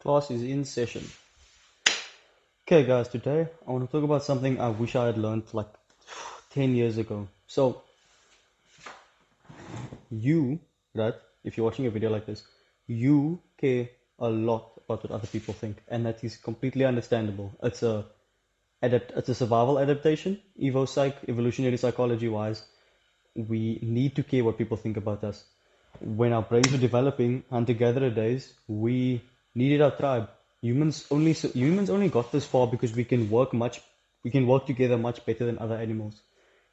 Class is in session. Okay, guys, today I want to talk about something I wish I had learned like 10 years ago. So, you, right, if you're watching a video like this, you care a lot about what other people think, and that is completely understandable. It's a survival adaptation, evolutionary psychology wise. We need to care what people think about us. When our brains were developing, hunter-gatherer days, we needed our tribe. Humans only got this far because we can work together much better than other animals,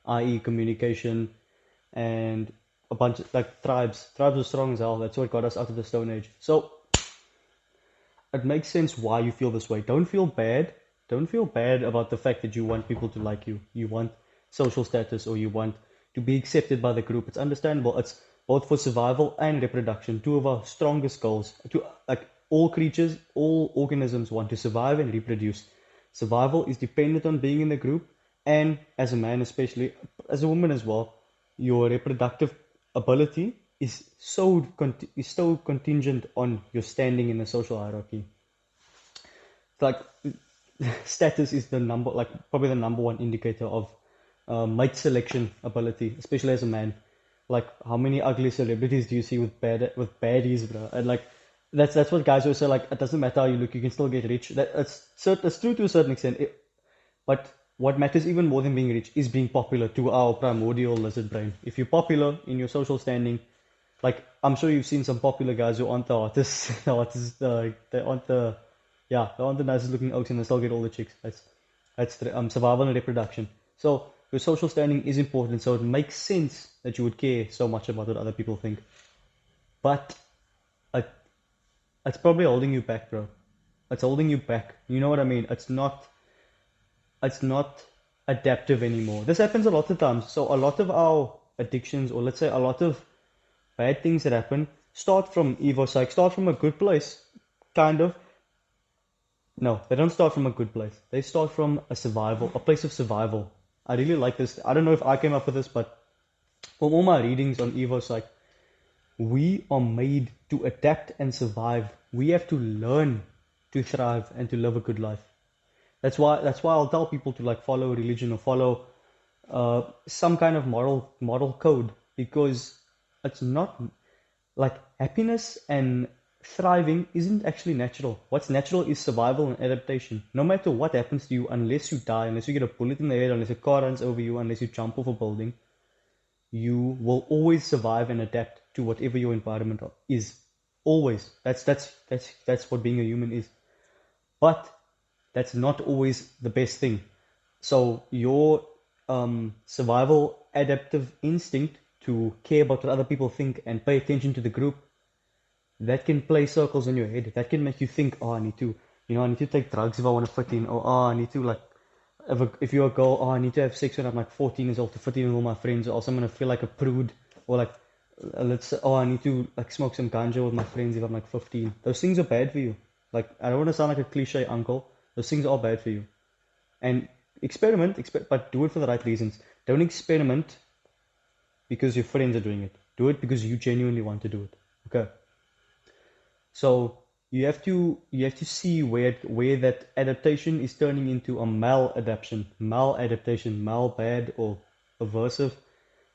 i.e., communication and a bunch of like tribes. Tribes are strong as hell. That's what got us out of the Stone Age. So it makes sense why you feel this way. Don't feel bad. Don't feel bad about the fact that you want people to like you. You want social status or you want to be accepted by the group. It's understandable. It's both for survival and reproduction, two of our strongest goals. Like all creatures, all organisms want to survive and reproduce. Survival is dependent on being in the group, and as a man, especially as a woman as well, your reproductive ability is so contingent on your standing in the social hierarchy. Like status is the number, like probably the number one indicator of mate selection ability, especially as a man. Like how many ugly celebrities do you see with baddies, bro? And like that's what guys always say. Like it doesn't matter how you look, you can still get rich. That's true to a certain extent. But what matters even more than being rich is being popular to our primordial lizard brain. If you're popular in your social standing, like I'm sure you've seen some popular guys who aren't the artists, the artists, they aren't the, yeah, they aren't the nicest looking oaks and they still get all the chicks. That's survival and reproduction. So your social standing is important. So it makes sense that you would care so much about what other people think. But it, it's probably holding you back, bro. It's holding you back. You know what I mean? It's not adaptive anymore. This happens a lot of times. So a lot of our addictions, or let's say a lot of bad things that happen, start from evo psych, start from a good place, kind of. No, they don't start from a good place. They start from a place of survival. I really like this. I don't know if I came up with this, but from all my readings on evo psych, we are made to adapt and survive. We have to learn to thrive and to live a good life. That's why I'll tell people to like follow religion or follow some kind of moral code, because it's not like happiness and thriving isn't actually natural. What's natural is survival and adaptation. No matter what happens to you, unless you die, unless you get a bullet in the head, unless a car runs over you, unless you jump off a building, you will always survive and adapt to whatever your environment is. Always. That's what being a human is. But that's not always the best thing. So your survival adaptive instinct to care about what other people think and pay attention to the group, that can play circles in your head. That can make you think, oh, I need to take drugs if I want to fit in, or oh, I need to like, if you're a girl, oh, I need to have sex when I'm like 14 years old to fit in with all my friends, or else I'm gonna feel like a prude, or like, let's say, oh, I need to like smoke some ganja with my friends if I'm like 15. Those things are bad for you. Like, I don't want to sound like a cliche uncle. Those things are bad for you. And but do it for the right reasons. Don't experiment because your friends are doing it. Do it because you genuinely want to do it. Okay. So you have to see where that adaptation is turning into a maladaptation, mal bad or aversive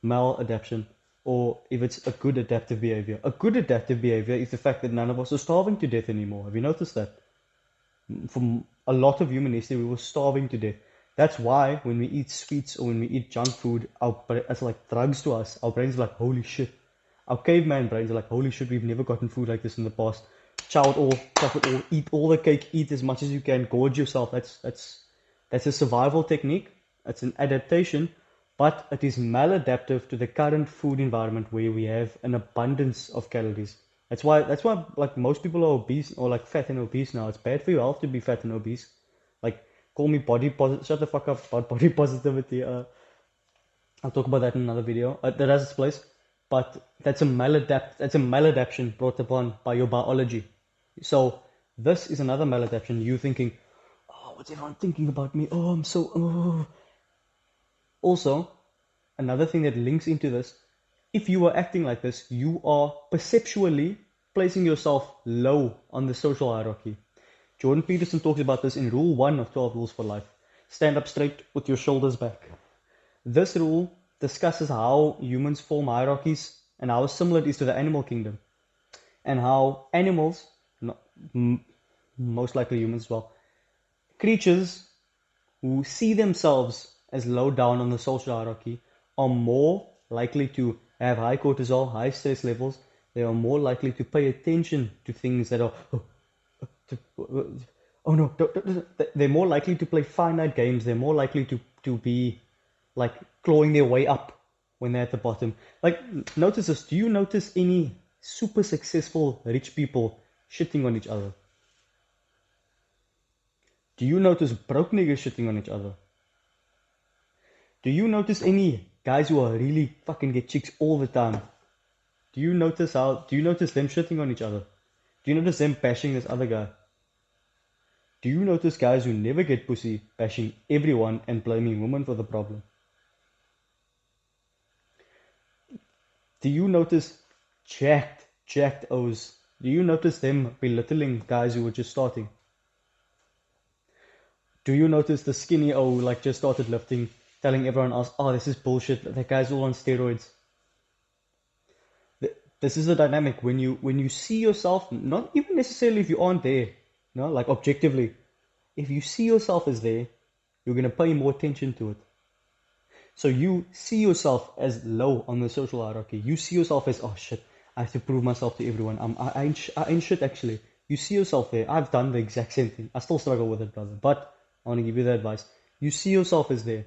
maladaptation, or if it's a good adaptive behavior. A good adaptive behavior is the fact that none of us are starving to death anymore. Have you noticed that? From a lot of human history, we were starving to death. That's why when we eat sweets or when we eat junk food, it's like drugs to us. Our brains are like, holy shit. Our caveman brains are like, holy shit, we've never gotten food like this in the past. Chow it all, chop it all, eat all the cake, eat as much as you can, gorge yourself. That's a survival technique. It's an adaptation, but it is maladaptive to the current food environment where we have an abundance of calories. That's why like most people are obese or like fat and obese now. It's bad for your health to be fat and obese. Like call me body positive. Shut the fuck up about body positivity. I'll talk about that in another video. That has its place, but that's a maladaptation brought upon by your biology. So this is another maladaptation. You thinking, oh, what's everyone thinking about me? Oh, I'm so. Oh. Also, another thing that links into this, if you are acting like this, you are perceptually placing yourself low on the social hierarchy. Jordan Peterson talks about this in Rule 1 of 12 Rules for Life. Stand up straight with your shoulders back. This rule discusses how humans form hierarchies and how similar it is to the animal kingdom, and how animals, most likely humans as well, creatures who see themselves as low down on the social hierarchy are more likely to have high cortisol, high stress levels. They are more likely to pay attention to things that are, oh no, they're more likely to play finite games. They're more likely to be like clawing their way up when they're at the bottom. Like, notice this. Do you notice any super successful rich people shitting on each other? Do you notice broke niggas shitting on each other? Do you notice any guys who are really fucking get chicks all the time? Do you notice them shitting on each other? Do you notice them bashing this other guy? Do you notice guys who never get pussy bashing everyone and blaming women for the problem? Do you notice jacked O's? Do you notice them belittling guys who were just starting? Do you notice the skinny O like just started lifting, telling everyone else, oh, this is bullshit, that guy's all on steroids? This is a dynamic when you see yourself, not even necessarily if you aren't there, like objectively. If you see yourself as there, you're gonna pay more attention to it. So you see yourself as low on the social hierarchy. You see yourself as, oh shit, I have to prove myself to everyone. I ain't shit actually. You see yourself there. I've done the exact same thing. I still struggle with it, brother. But I want to give you the advice. You see yourself as there.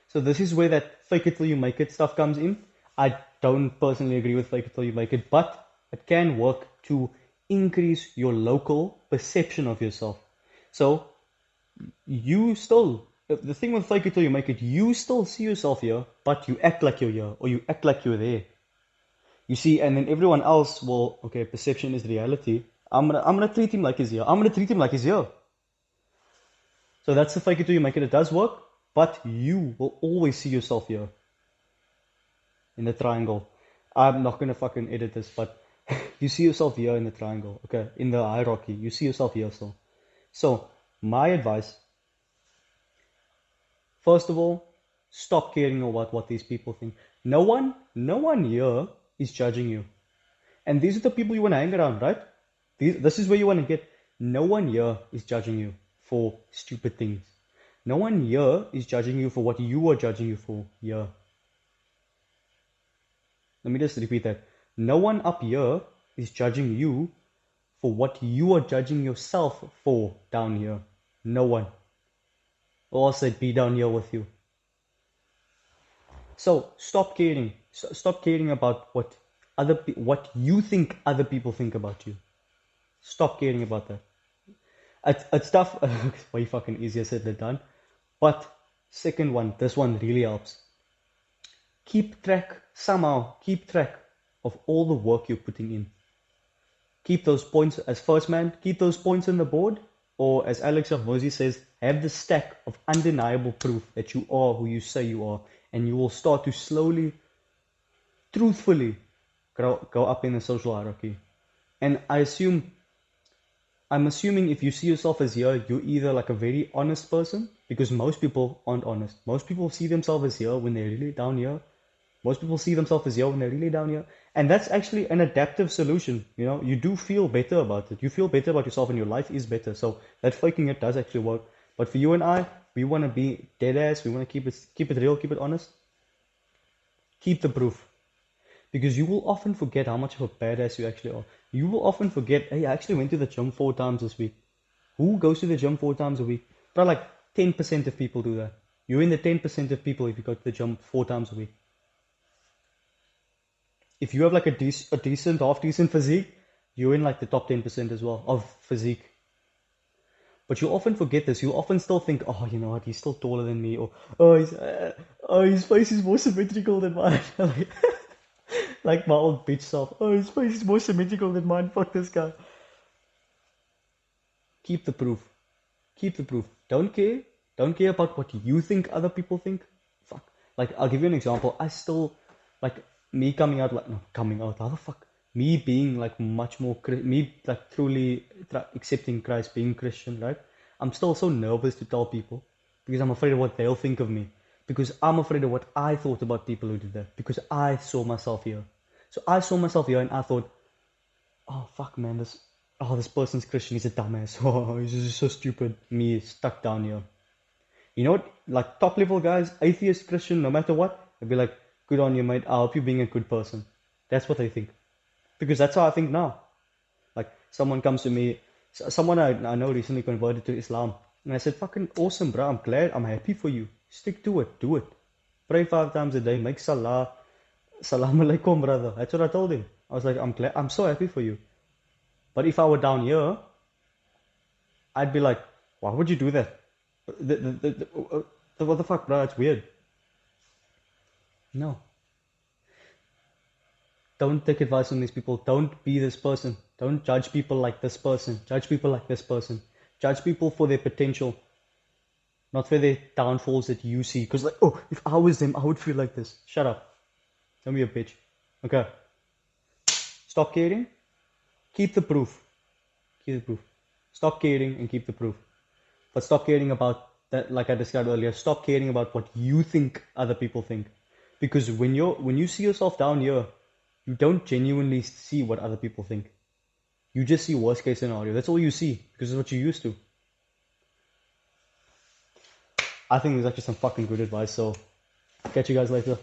So this is where that fake it till you make it stuff comes in. I don't personally agree with fake it till you make it, but it can work to increase your local perception of yourself. So you still, the thing with fake it till you make it, you still see yourself here, but you act like you're here, or you act like you're there. You see, and then everyone else will, okay, perception is reality. I'm gonna treat him like he's here. I'm gonna treat him like he's here. So that's the fake it till you make it. It does work, but you will always see yourself here in the triangle. I'm not gonna fucking edit this, but you see yourself here in the triangle, okay? In the hierarchy, you see yourself here still. So my advice, first of all, stop caring about what these people think. No one here is judging you. And these are the people you want to hang around, right? This is where you want to get. No one here is judging you for stupid things. No one here is judging you for what you are judging you for here. Let me just repeat that. No one up here is judging you for what you are judging yourself for down here. No one. Or else they'd be down here with you. So stop caring. Stop caring about what you think other people think about you. Stop caring about that. It's tough. It's way fucking easier said than done. But second one, this one really helps. Keep track of all the work you're putting in. Keep those points as first man. Keep those points on the board. Or as Alex Hormozy says, have the stack of undeniable proof that you are who you say you are. And you will start to slowly, truthfully go up in the social hierarchy. And I'm assuming if you see yourself as here, you're either like a very honest person, because most people aren't honest. Most people see themselves as here when they're really down here. Most people see themselves as here when they're really down here. And that's actually an adaptive solution. You do feel better about it. You feel better about yourself and your life is better. So that faking it does actually work. But for you and I, we want to be dead ass. We want to keep it real, keep it honest. Keep the proof. Because you will often forget how much of a badass you actually are. You will often forget, hey, I actually went to the gym 4 times this week. Who goes to the gym 4 times a week? Probably like 10% of people do that. You're in the 10% of people if you go to the gym 4 times a week. If you have like a decent, half-decent physique, you're in like the top 10% as well of physique. But you often forget this. You often still think, oh, you know what, he's still taller than me. Or, his face is more symmetrical than mine. Like my old bitch self. Oh, his face is more symmetrical than mine. Fuck this guy. Keep the proof. Keep the proof. Don't care. Don't care about what you think other people think. Fuck. Like, I'll give you an example. I still, like, how the fuck? Me being like much more, me like truly accepting Christ, being Christian, right? I'm still so nervous to tell people because I'm afraid of what they'll think of me. Because I'm afraid of what I thought about people who did that. Because I saw myself here. So I saw myself here and I thought, oh fuck man, this person's Christian, he's a dumbass. Oh, he's just so stupid. Me stuck down here. You know what? Like top level guys, atheist, Christian, no matter what, they'd be like, good on you, mate. I hope you're being a good person. That's what they think. Because that's how I think now. Like someone comes to me, someone I know recently converted to Islam, and I said, "Fucking awesome, bro. I'm glad. I'm happy for you. Stick to it. Do it. Pray 5 times a day. Make salah. Salam alaikum, brother." That's what I told him. I was like, "I'm glad. I'm so happy for you." But if I were down here, I'd be like, "Why would you do that? What the fuck, bro? It's weird." No. Don't take advice from these people. Don't be this person. Don't judge people like this person. Judge people like this person. Judge people for their potential, not for their downfalls that you see. Because, like, oh, if I was them, I would feel like this. Shut up. Don't be a bitch. Okay. Stop caring. Keep the proof. Keep the proof. Stop caring and keep the proof. But stop caring about that, like I described earlier. Stop caring about what you think other people think. Because when you see yourself down here, you don't genuinely see what other people think. You just see worst case scenario. That's all you see because it's what you're used to. I think there's actually some fucking good advice. So catch you guys later.